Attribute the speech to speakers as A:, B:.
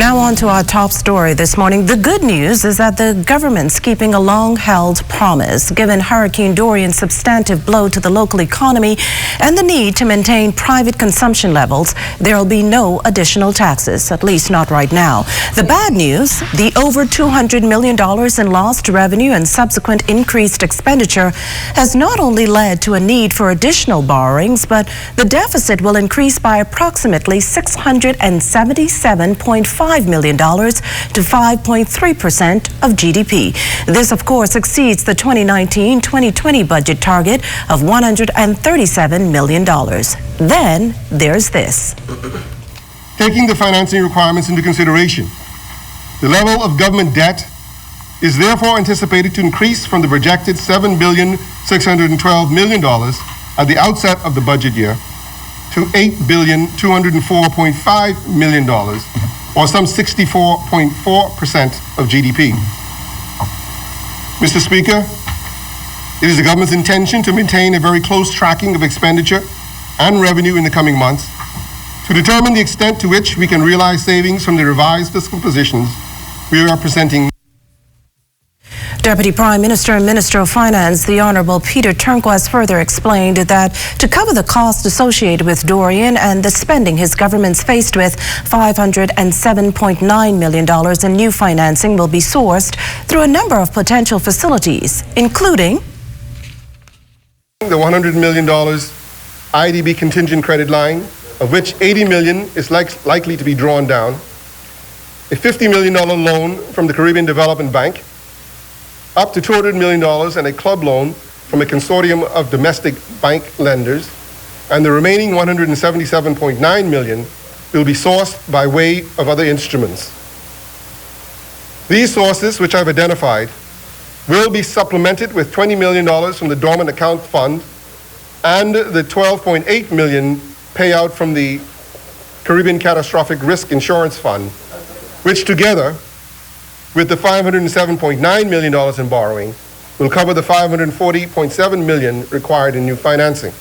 A: Now on to our top story this morning. The good news is that the government's keeping a long-held promise. Given Hurricane Dorian's substantive blow to the local economy and the need to maintain private consumption levels, there will be no additional taxes, at least not right now. The bad news, the over $200 million in lost revenue and subsequent increased expenditure has not only led to a need for additional borrowings, but the deficit will increase by approximately $677.5 million to 5.3% of GDP. This, of course, exceeds the 2019-2020 budget target of $137 million. Then there's this.
B: Taking the financing requirements into consideration, the level of government debt is therefore anticipated to increase from the projected $7,612 million at the outset of the budget year to $8,204.5 million, or some 64.4% of GDP. Mr. Speaker, it is the government's intention to maintain a very close tracking of expenditure and revenue in the coming months to determine the extent to which we can realize savings from the revised fiscal positions we are presenting.
A: Deputy Prime Minister and Minister of Finance, the Honourable Peter Turnquest, further explained that to cover the cost associated with Dorian and the spending his government's faced with, $507.9 million in new financing will be sourced through a number of potential facilities, including
B: the $100 million IDB contingent credit line, of which $80 million is likely to be drawn down, a $50 million loan from the Caribbean Development Bank, up to $200 million and a club loan from a consortium of domestic bank lenders, and the remaining $177.9 million will be sourced by way of other instruments. These sources, which I've identified, will be supplemented with $20 million from the Dormant Account Fund and the $12.8 million payout from the Caribbean Catastrophic Risk Insurance Fund, which together with the $507.9 million in borrowing will cover the $540.7 million required in new financing.